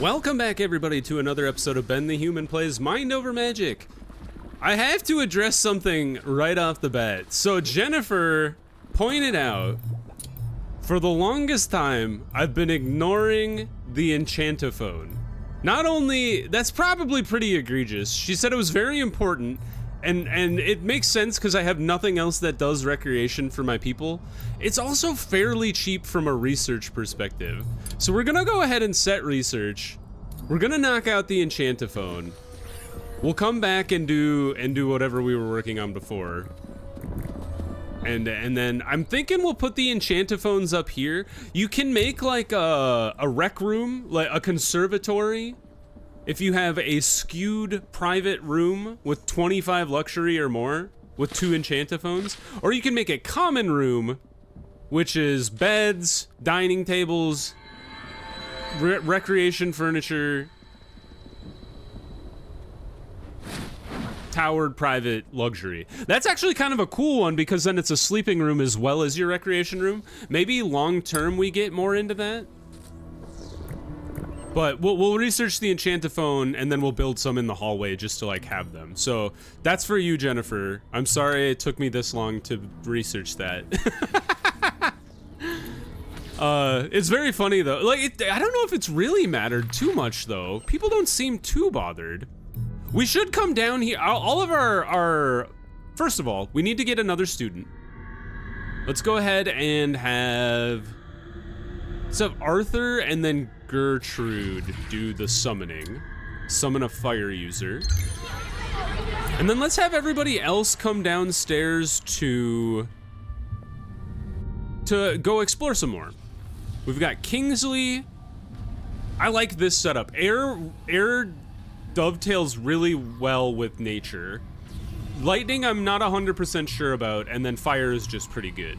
Welcome back, everybody, to another episode of Ben the Human Plays Mind Over Magic. I have to address something right off the bat. So Jennifer pointed out, for the longest time, I've been ignoring the enchantophone. Not only, that's probably pretty egregious. She said it was very important, and it makes sense because I have nothing else that does recreation for my people. It's also fairly cheap from a research perspective. So we're gonna go ahead and set research. We're gonna knock out the enchantophone. We'll come back and do whatever we were working on before. And then I'm thinking we'll put the enchantophones up here. You can make like a rec room, like a conservatory. If you have a skewed private room with 25 luxury or more with 2 enchantophones, or you can make a common room, which is beds, dining tables, recreation furniture, towered private luxury. That's actually kind of a cool one because then it's a sleeping room as well as your recreation room. Maybe long term we get more into that. But we'll research the enchantophone and then we'll build some in the hallway just to like have them. So that's for you, Jennifer. I'm sorry it took me this long to research that. It's very funny though. Like, I don't know if it's really mattered too much though. People don't seem too bothered. We should come down here. All of our first of all, we need to get another student. Let's go ahead and have Arthur and then Gertrude do the summoning. Summon a fire user. And then let's have everybody else come downstairs to go explore some more. We've got Kingsley. I like this setup. Air dovetails really well with nature. Lightning I'm not 100% sure about, and then fire is just pretty good.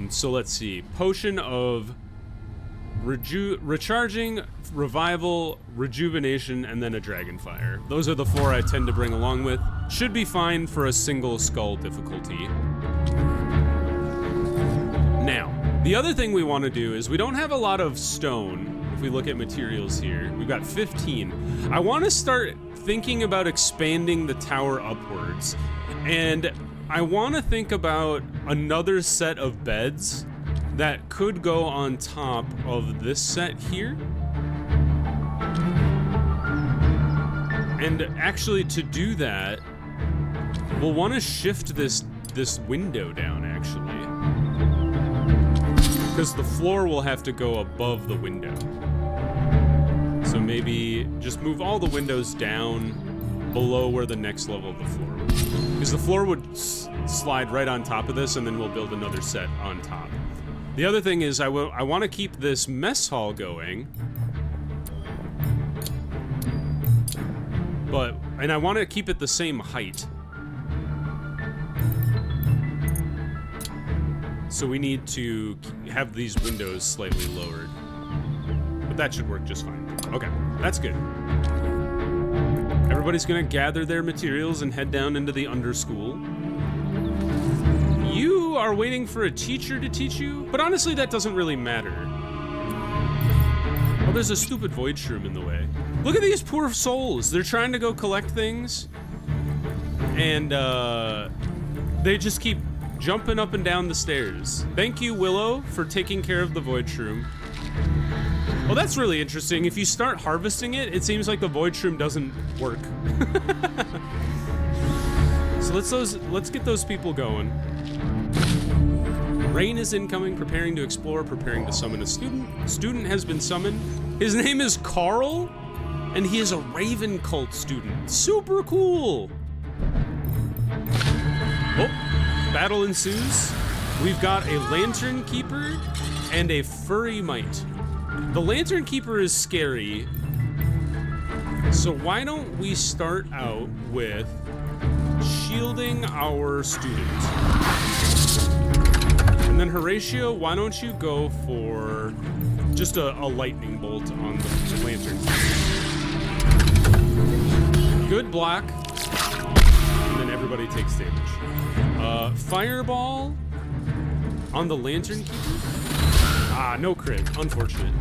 So let's see. Potion of recharging, revival, rejuvenation, and then a dragon fire. Those are the 4 I tend to bring along with. Should be fine for a single skull difficulty. Now, the other thing we want to do is we don't have a lot of stone. If we look at materials here, we've got 15. I want to start thinking about expanding the tower upwards, and I want to think about another set of beds that could go on top of this set here. And actually, to do that, we'll want to shift this window down, actually. Because the floor will have to go above the window. So maybe just move all the windows down below where the next level of the floor would be. Because the floor would slide right on top of this, and then we'll build another set on top. The other thing is I want to keep this mess hall going, and I want to keep it the same height. So we need to have these windows slightly lowered, but that should work just fine. Okay, that's good. Everybody's gonna gather their materials and head down into the underschool. You are waiting for a teacher to teach you, but honestly, that doesn't really matter. Oh, there's a stupid void shroom in the way. Look at these poor souls. They're trying to go collect things, and they just keep jumping up and down the stairs. Thank you, Willow, for taking care of the void shroom. Well, that's really interesting. If you start harvesting it, it seems like the void shroom doesn't work. So let's get those people going. Rain is incoming, preparing to explore, preparing to summon a student. Student has been summoned. His name is Carl, and he is a Raven Cult student. Super cool. Oh, battle ensues. We've got a Lantern Keeper and a Furry Mite. The Lantern Keeper is scary, so why don't we start out with shielding our student? And then Horatio, why don't you go for just a lightning bolt on the Lantern Keeper. Good block, and then everybody takes damage. Fireball on the Lantern Keeper. Ah, no crit, unfortunate.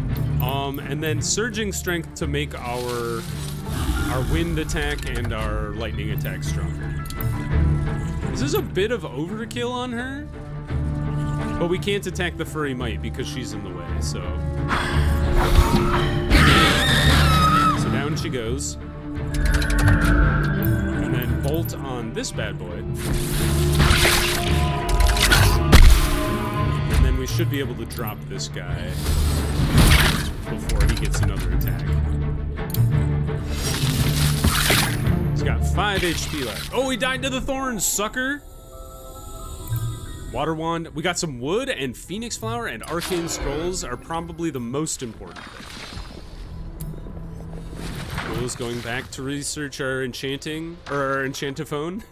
And then surging strength to make our wind attack and our lightning attack stronger. This is a bit of overkill on her, but we can't attack the furry mite because she's in the way, so down she goes. And then bolt on this bad boy. And then we should be able to drop this guy before he gets another attack. He's got 5 HP left. Oh, he died to the thorns, sucker! Water wand. We got some wood, and phoenix flower and arcane scrolls are probably the most important thing. Will's going back to research our enchanting, or our enchantophone.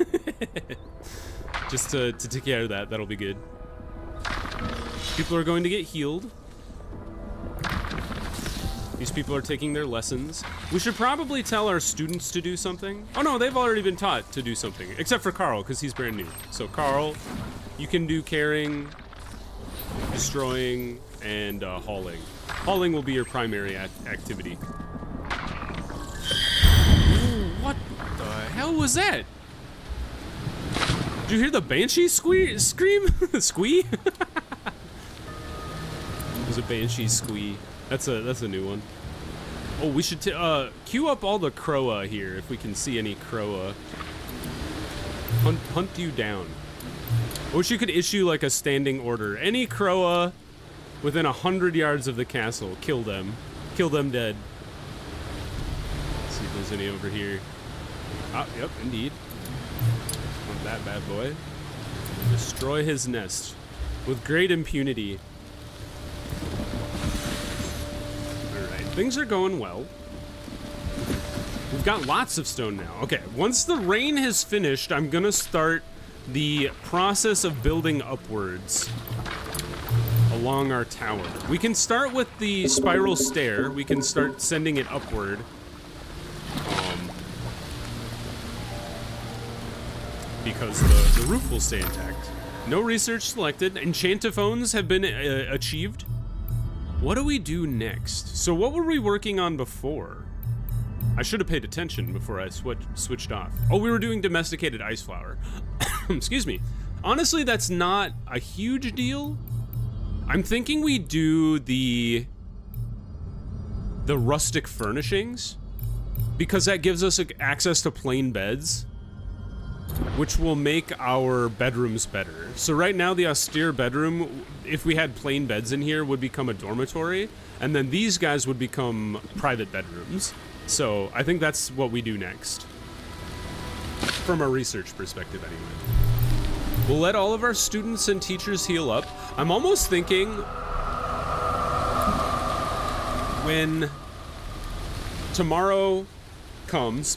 Just to take care of that. That'll be good. People are going to get healed. These people are taking their lessons. We should probably tell our students to do something. Oh no, they've already been taught to do something. Except for Carl, because he's brand new. So Carl, you can do carrying, destroying, and hauling. Hauling will be your primary activity. Ooh, what the hell was that? Did you hear the banshee scream? Squee? It was a banshee squee. That's a new one. Oh, we should queue up all the Croa here if we can see any Croa. Hunt you down. I wish you could issue like a standing order. Any Croa within 100 yards of the castle, kill them. Kill them dead. Let's see if there's any over here. Ah, yep, indeed. Want that bad boy. Destroy his nest with great impunity. Things are going well. We've got lots of stone now. Okay, once the rain has finished, I'm gonna start the process of building upwards along our tower. We can start with the spiral stair. We can start sending it upward. Because the roof will stay intact. No research selected. Enchantophones have been achieved. What do we do next? So what were we working on before? I should have paid attention before I switched off. Oh, we were doing domesticated ice flower. Excuse me. Honestly, that's not a huge deal. I'm thinking we do the rustic furnishings, because that gives us access to plain beds, which will make our bedrooms better. So right now, the austere bedroom, if we had plain beds in here, would become a dormitory, and then these guys would become private bedrooms. So I think that's what we do next, from a research perspective anyway. We'll let all of our students and teachers heal up. I'm almost thinking when tomorrow comes,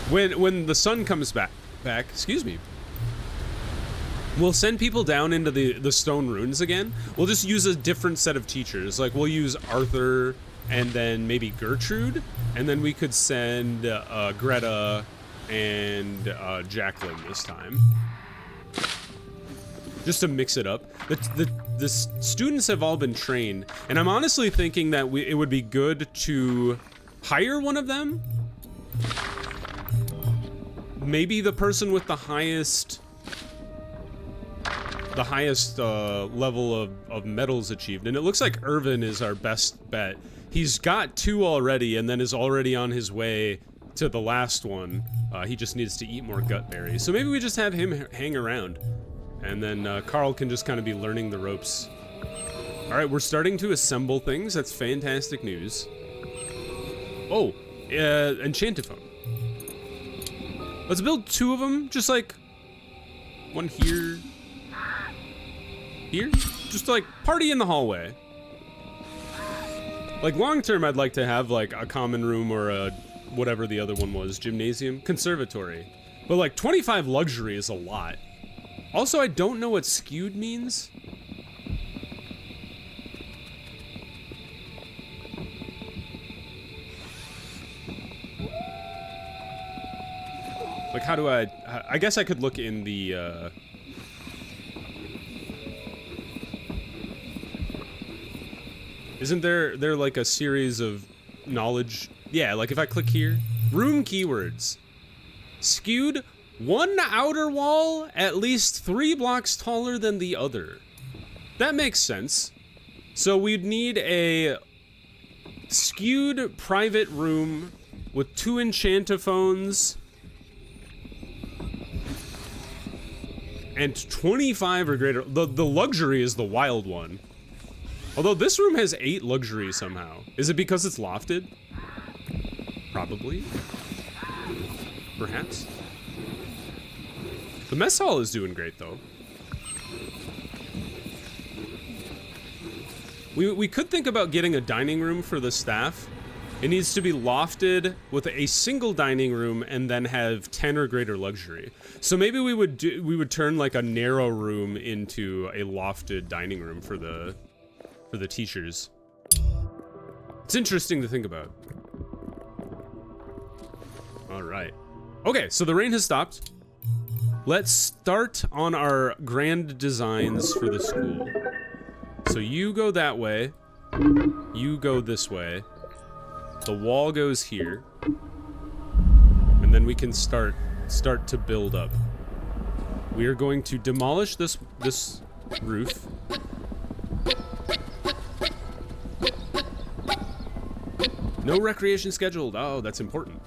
when the sun comes back, excuse me, we'll send people down into the stone ruins again. We'll just use a different set of teachers. Like, we'll use Arthur and then maybe Gertrude, and then we could send Greta and Jacqueline this time, just to mix it up. The students have all been trained, and I'm honestly thinking that it would be good to hire one of them. Maybe the person with the highest level of medals achieved, and it looks like Irvin is our best bet. He's got 2 already, and then is already on his way to the last one. He just needs to eat more gut berries. So maybe we just have him hang around, and then Carl can just kind of be learning the ropes. All right, we're starting to assemble things. That's fantastic news. Oh, Enchantophone. Let's build 2 of them, just like one here, just like party in the hallway. Like, long term, I'd like to have like a common room or a whatever the other one was, gymnasium, conservatory. But like 25 luxury is a lot. Also, I don't know what skewed means. Like, how do I guess I could look in the, Isn't there like a series of knowledge? Yeah, like if I click here, room keywords. Skewed, one outer wall at least 3 blocks taller than the other. That makes sense. So we'd need a skewed private room with 2 enchantophones and 25 or greater. The luxury is the wild one. Although this room has 8 luxury somehow. Is it because it's lofted? Probably. Perhaps. The mess hall is doing great though. We could think about getting a dining room for the staff. It needs to be lofted with a single dining room and then have 10 or greater luxury. So maybe we would turn like a narrow room into a lofted dining room for the teachers. It's interesting to think about. All right. Okay, so the rain has stopped. Let's start on our grand designs for the school. So you go that way. You go this way. The wall goes here. And then we can start to build up. We are going to demolish this roof. No recreation scheduled. Oh, that's important.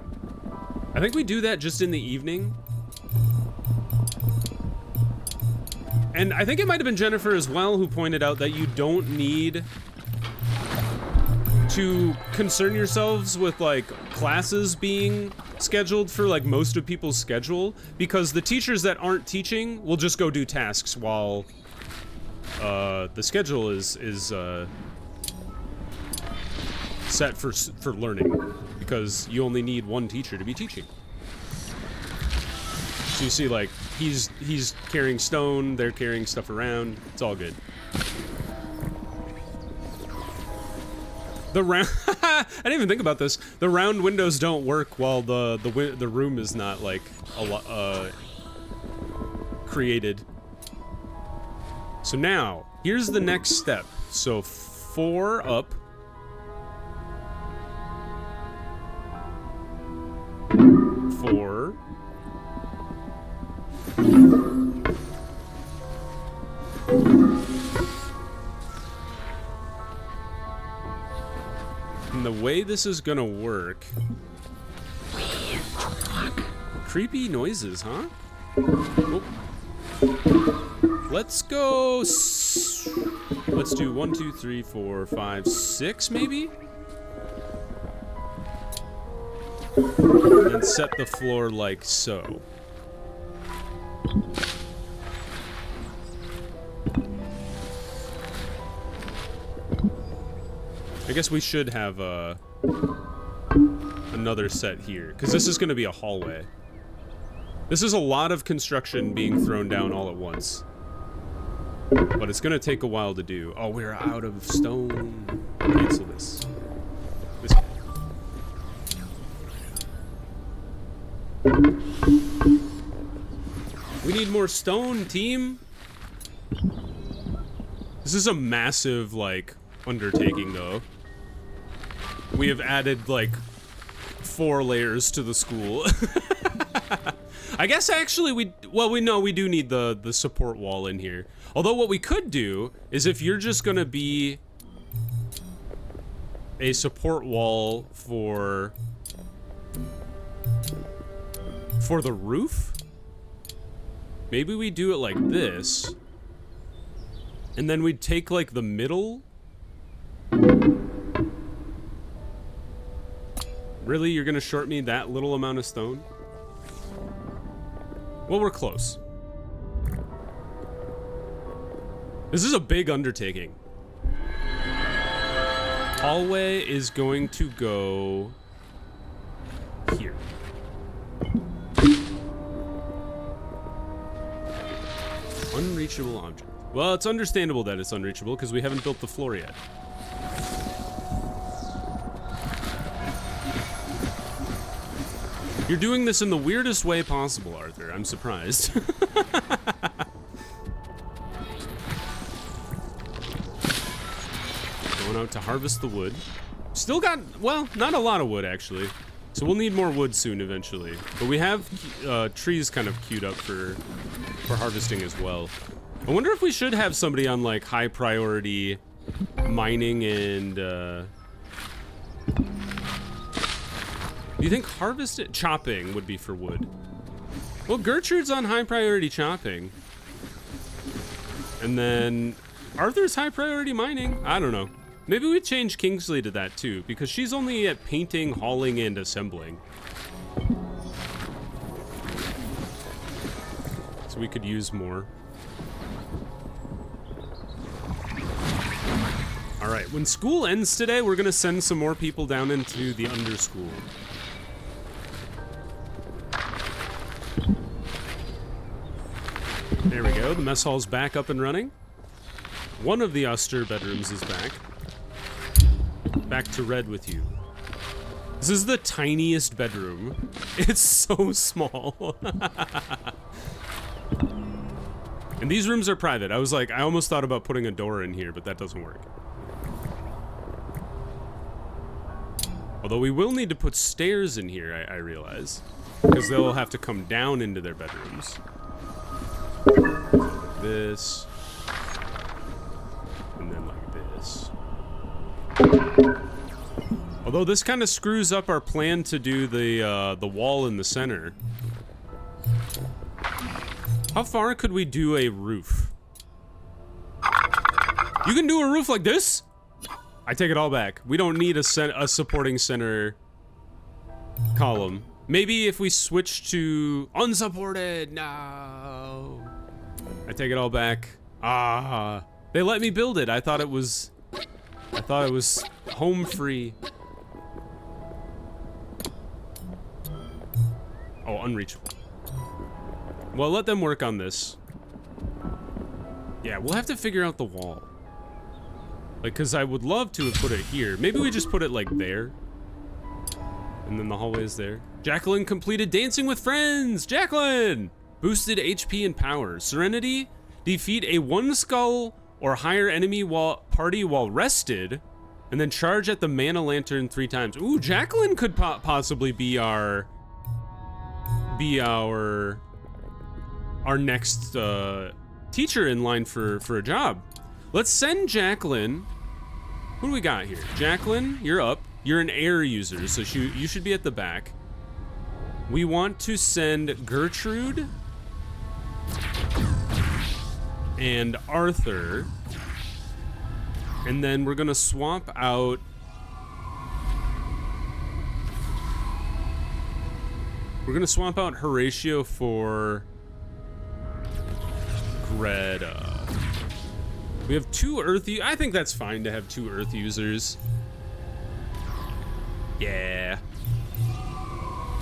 I think we do that just in the evening. And I think it might have been Jennifer as well who pointed out that you don't need to concern yourselves with like classes being scheduled for like most of people's schedule, because the teachers that aren't teaching will just go do tasks while the schedule is set for learning, because you only need 1 teacher to be teaching. So you see, like, he's carrying stone, they're carrying stuff around. It's all good. The round I didn't even think about this. The round windows don't work while the room is not like created. So now, here's the next step. So 4 up. 4. And the way this is gonna work... Creepy noises, huh? Oh. Let's go... Let's do 1, 2, 3, 4, 5, 6, maybe? And then set the floor like so. I guess we should have another set here, because this is going to be a hallway. This is a lot of construction being thrown down all at once. But it's going to take a while to do. Oh, we're out of stone. Cancel this. We need more stone, team. This is a massive, like, undertaking, though. We have added, like, 4 layers to the school. I guess, actually, we do need the support wall in here. Although what we could do is, if you're just gonna be a support wall for the roof, maybe we do it like this, and then we'd take, like, the middle. Really? You're gonna short me that little amount of stone? Well, we're close. This is a big undertaking. Hallway is going to go here. Unreachable object. Well, it's understandable that it's unreachable because we haven't built the floor yet. You're doing this in the weirdest way possible, Arthur. I'm surprised. Going out to to harvest the wood. Still got, well, not a lot of wood actually. So we'll need more wood soon eventually. But we have trees kind of queued up for harvesting as well. I wonder if we should have somebody on like high priority mining and do you think chopping would be for wood? Well, Gertrude's on high priority chopping. And then Arthur's high priority mining. I don't know. Maybe we change Kingsley to that too, because she's only at painting, hauling, and assembling. So we could use more. All right, when school ends today, we're gonna send some more people down into the underschool. There we go, the mess hall's back up and running. One of the Oster bedrooms is back. Back to red with you. This is the tiniest bedroom. It's so small. And these rooms are private. I was like, I almost thought about putting a door in here, but that doesn't work. Although we will need to put stairs in here, I realize. Because they'll have to come down into their bedrooms. This. And then like this. Although this kind of screws up our plan to do the wall in the center. How far could we do a roof? You can do a roof like this? I take it all back. We don't need a supporting center column. Maybe if we switch to unsupported. No. I take it all back. Ah, they let me build it. I thought it was home free. Oh, unreachable. Well, let them work on this. Yeah, we'll have to figure out the wall. Like, cause I would love to have put it here. Maybe we just put it like there. And then the hallway is there. Jacqueline completed Dancing with Friends! Jacqueline! Boosted HP and power. Serenity, defeat a 1 skull or higher enemy party while rested, and then charge at the mana lantern 3 times. Ooh, Jacqueline could possibly be our next teacher in line for a job. Let's send Jacqueline. Who do we got here? Jacqueline, you're up. You're an air user, so you should be at the back. We want to send Gertrude and Arthur, and then we're gonna swap out Horatio for Greta. We have 2 earth. I think that's fine to have 2 earth users. Yeah.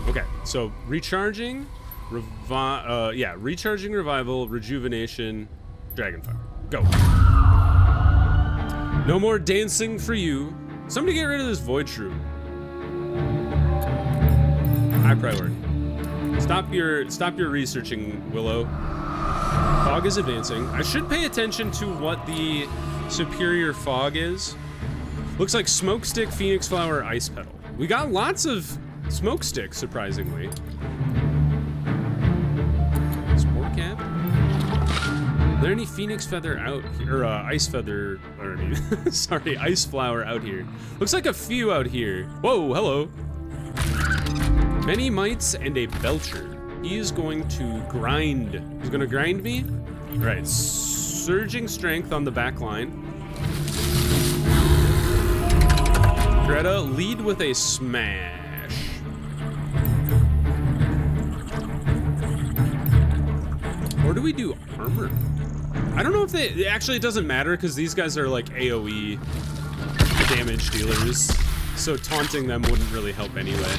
Okay, so recharging, recharging, revival, rejuvenation, dragonfire. Go. No more dancing for you. Somebody get rid of this void shroom. High priority. Stop your researching, Willow. Fog is advancing. I should pay attention to what the superior fog is. Looks like smoke stick, phoenix flower, ice petal. We got lots of smoke sticks, surprisingly. Spore cap? Are there any phoenix feather out here? Or ice feather, or I mean, sorry, ice flower out here. Looks like a few out here. Whoa, hello. Many mites and a belcher. He is going to grind. He's gonna grind me? All right, surging strength on the back line. Greta, lead with a smash. Or do we do armor? I don't know if actually it doesn't matter because these guys are like AoE damage dealers. So taunting them wouldn't really help anyway.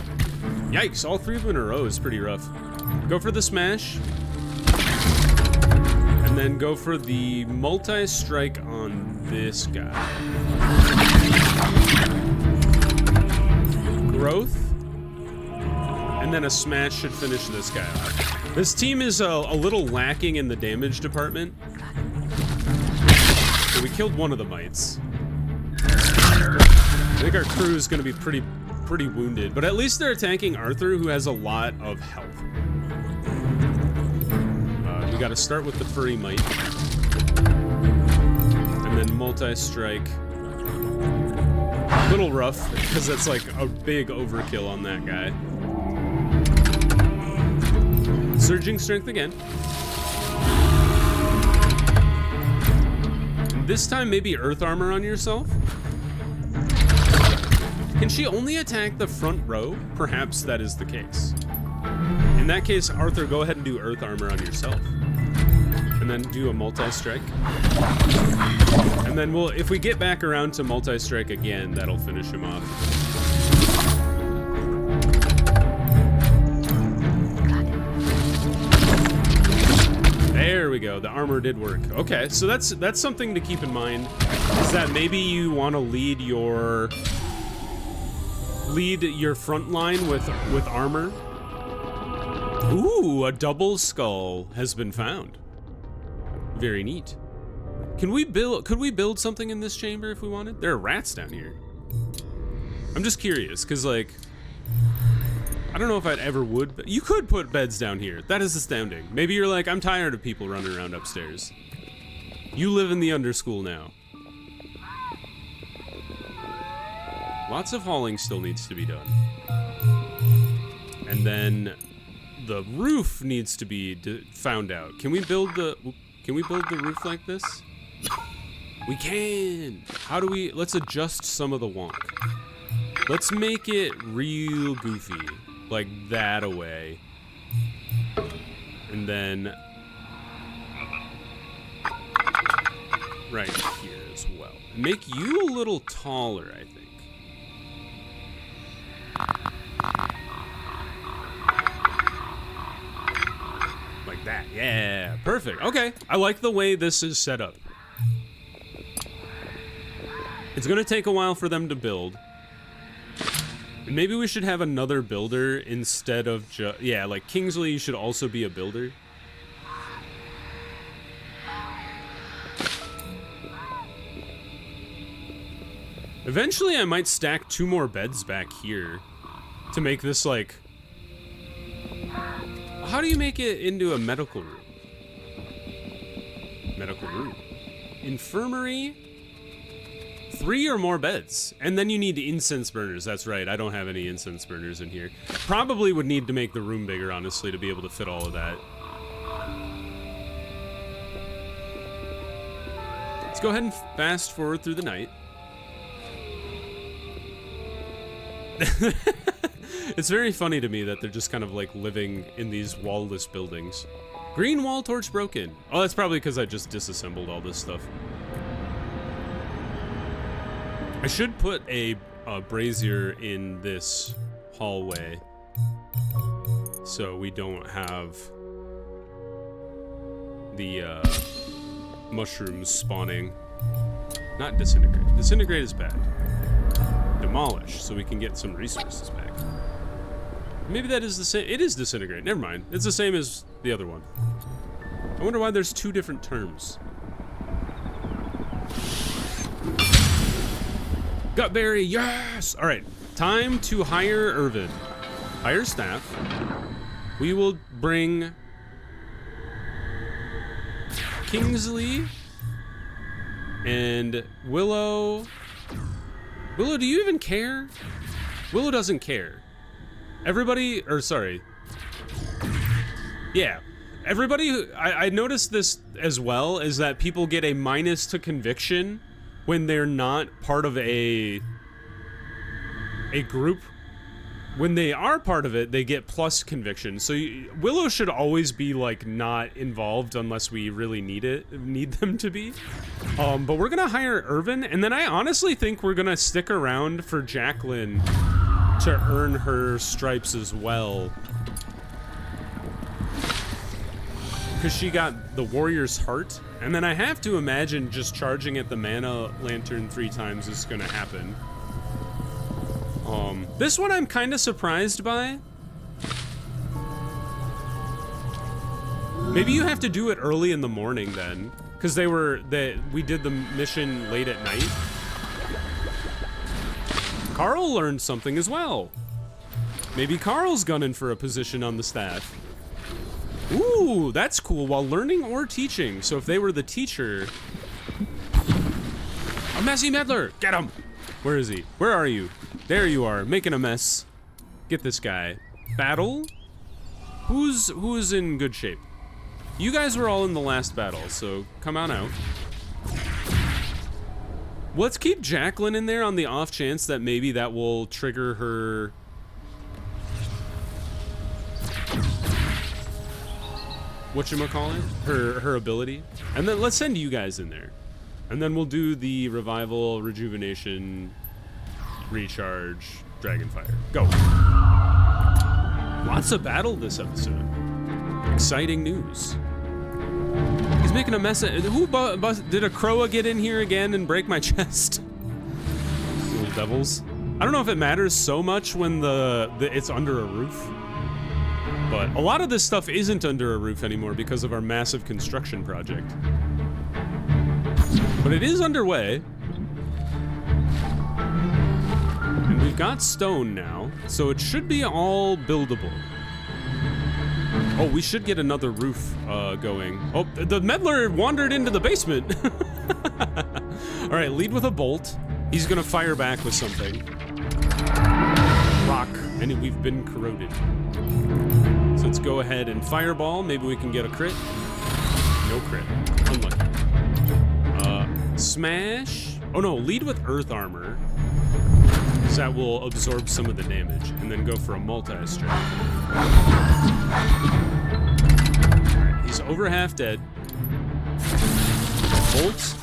Yikes, all 3 of them in a row is pretty rough. Go for the smash. And then go for the multi-strike on this guy. Growth. And then a smash should finish this guy off. This team is a little lacking in the damage department. So we killed one of the mites. I think our crew is going to be pretty wounded, but at least they're attacking Arthur, who has a lot of health. We got to start with the furry might, and then multi-strike. A little rough because that's like a big overkill on that guy. Surging strength again. And this time maybe earth armor on yourself. Can she only attack the front row? Perhaps that is the case. In that case, Arthur, go ahead and do earth armor on yourself. And then do a multi-strike. And then if we get back around to multi-strike again, that'll finish him off. There we go, the armor did work. Okay, so that's something to keep in mind, is that maybe you want to lead your front line with armor. Ooh, a double skull has been found. Very neat. Could we build something in this chamber if we wanted? There are rats down here. I'm just curious, because like, I don't know if I'd ever would, but you could put beds down here. That is astounding. Maybe you're like, I'm tired of people running around upstairs. You live in the underschool now. Lots of hauling still needs to be done. And then the roof needs to be found out. Can we build the roof like this? We can. How do we, let's adjust some of the wonk. Let's make it real goofy, like that away. And then right here as well. Make you a little taller, I think. Like that, yeah, perfect. Okay, I like the way this is set up. It's gonna take a while for them to build. Maybe we should have another builder instead of yeah, like Kingsley should also be a builder. Eventually I might stack 2 more beds back here to make this like, how do you make it into a medical room? Medical room. Infirmary. 3 or more beds. And then you need incense burners. That's right, I don't have any incense burners in here. Probably would need to make the room bigger, honestly, to be able to fit all of that. Let's go ahead and fast forward through the night. It's very funny to me that they're just kind of like living in these wall-less buildings. Green wall torch broken. Oh, that's probably because I just disassembled all this stuff. I should put a brazier in this hallway so we don't have the mushrooms spawning. Not disintegrate. Disintegrate is bad. Demolish so we can get some resources back. Maybe that is the same. It is disintegrate. Never mind. It's the same as the other one. I wonder why there's 2 different terms. Gutberry, yes! All right, time to hire Irvin. Hire staff. We will bring Kingsley and Willow. Willow, do you even care? Willow doesn't care. Everybody, or sorry. Yeah, everybody, I noticed this as well, is that people get a minus to conviction when they're not part of a group. When they are part of it, they get plus conviction. So Willow should always be like not involved unless we really need them to be. But we're gonna hire Irvin, and then I honestly think we're gonna stick around for Jacqueline to earn her stripes as well. Because she got the warrior's heart, and then I have to imagine just charging at the mana lantern 3 times is gonna happen. This one I'm kind of surprised by. Maybe you have to do it early in the morning then, because we did the mission late at night. Carl learned something as well. Maybe Carl's gunning for a position on the staff. Ooh, that's cool. While learning or teaching. So if they were the teacher... A messy meddler! Get him! Where is he? Where are you? There you are, making a mess. Get this guy. Battle? Who's in good shape? You guys were all in the last battle, so come on out. Let's keep Jacqueline in there on the off chance that maybe that will trigger her... whatchamacallit? Her ability. And then let's send you guys in there. And then we'll do the revival, rejuvenation, recharge, dragonfire. Go. Lots of battle this episode. Exciting news. He's making a mess of... Did a Croa get in here again and break my chest? Little devils. I don't know if it matters so much when it's under a roof. But a lot of this stuff isn't under a roof anymore because of our massive construction project. But it is underway. And we've got stone now, so it should be all buildable. Oh, we should get another roof going. Oh, the meddler wandered into the basement. All right, lead with a bolt. He's gonna fire back with something. Rock, and we've been corroded. So let's go ahead and fireball. Maybe we can get a crit. No crit. Unlucky. Smash. Oh no, lead with earth armor. So that will absorb some of the damage. And then go for a multi-strike. Alright, he's over half dead. Bolt.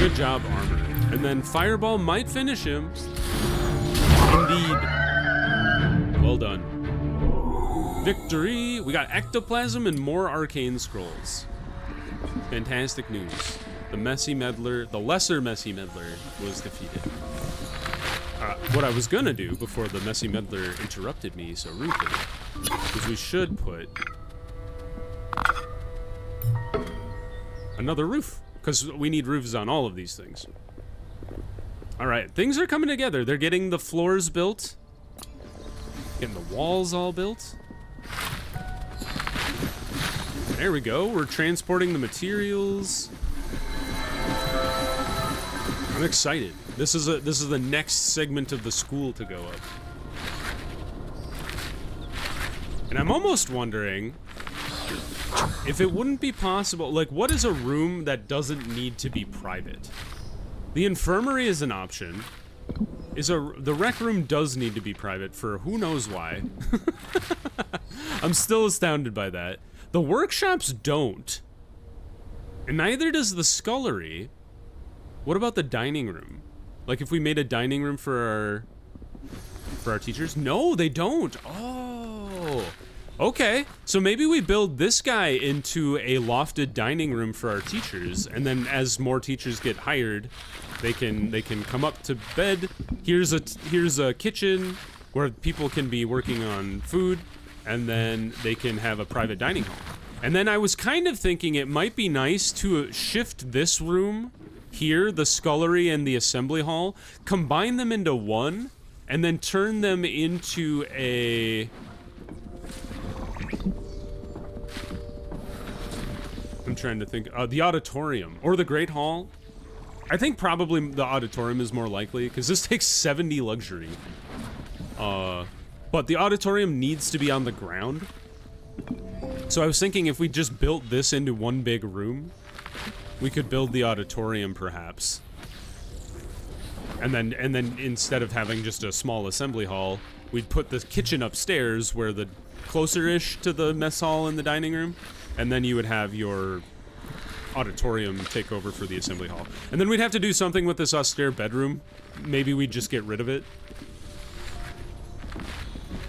Good job, armor. And then fireball might finish him. Indeed. Well done. Victory! We got ectoplasm and more arcane scrolls. Fantastic news. The messy meddler, the lesser messy meddler, was defeated. What I was gonna do before the messy meddler interrupted me so rudely is we should put another roof, because we need roofs on all of these things. All right, things are coming together. They're getting the floors built, getting the walls all built. There we go. We're transporting the materials. I'm excited. This is the next segment of the school to go up. And I'm almost wondering if it wouldn't be possible, like, what is a room that doesn't need to be private? The infirmary is an option. The rec room does need to be private for who knows why. I'm still astounded by that. The workshops don't. And neither does the scullery. What about the dining room? Like if we made a dining room for our teachers? No, they don't. Oh. Okay. So maybe we build this guy into a lofted dining room for our teachers, and then as more teachers get hired, they can come up to bed. Here's a kitchen where people can be working on food, and then they can have a private dining hall. And then I was kind of thinking it might be nice to shift this room here, the scullery and the assembly hall, combine them into one, and then turn them into a... I'm trying to think. The auditorium or the Great Hall. I think probably the auditorium is more likely because this takes 70 luxury. But the auditorium needs to be on the ground. So I was thinking if we just built this into one big room, we could build the auditorium perhaps. And then instead of having just a small assembly hall, we'd put the kitchen upstairs where the closer-ish to the mess hall and the dining room, and then you would have your auditorium take over for the assembly hall. And then we'd have to do something with this austere bedroom. Maybe we'd just get rid of it.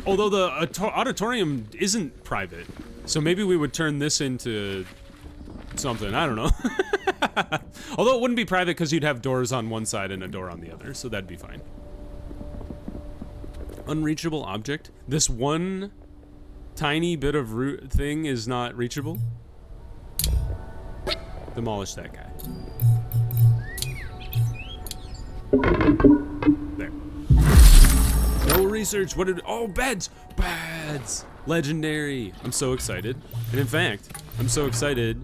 Although the auditorium isn't private, so maybe we would turn this into something, I don't know. Although it wouldn't be private because you'd have doors on one side and a door on the other, so that'd be fine. Unreachable object? This one tiny bit of root thing is not reachable? Demolish that guy. research. What did, oh, beds, beds, legendary. I'm so excited. And in fact, I'm so excited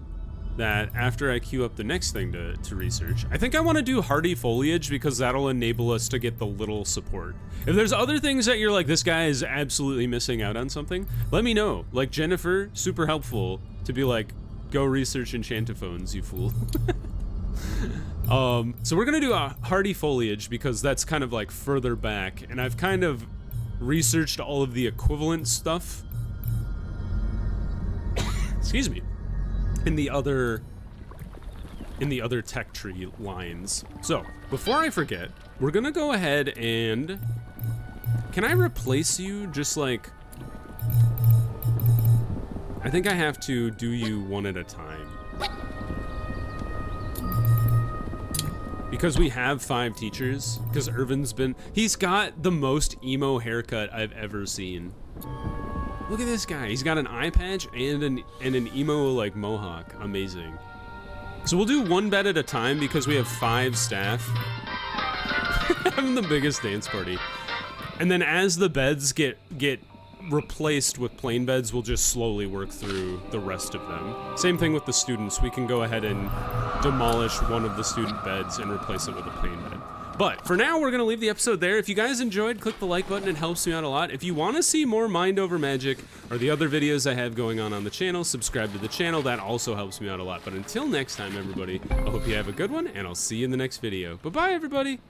that after I queue up the next thing to research, I think I want to do hardy foliage because that'll enable us to get the little support. If there's other things that you're like, this guy is absolutely missing out on something, let me know. Like Jennifer, super helpful to be like, go research enchantifhones, you fool. So we're gonna do a hardy foliage because that's kind of like further back, and I've kind of researched all of the equivalent stuff. Excuse me. In the other tech tree lines. So before I forget, we're gonna go ahead and, can I replace you? Just like, I think I have to do you one at a time. Because we have 5 teachers, because Irvin's been, he's got the most emo haircut I've ever seen. Look at this guy. He's got an eye patch and an emo like mohawk. Amazing. So we'll do one bed at a time because we have 5 staff. Having the biggest dance party. And then as the beds get replaced with plain beds, we'll just slowly work through the rest of them. Same thing with the students. We can go ahead and demolish one of the student beds and replace it with a plain bed. But for now, we're gonna leave the episode there. If you guys enjoyed, click the like button. It helps me out a lot. If you want to see more Mind Over Magic or the other videos I have going on the channel, subscribe to the channel. That also helps me out a lot. But until next time, everybody, I hope you have a good one, and I'll see you in the next video. Bye-bye, everybody.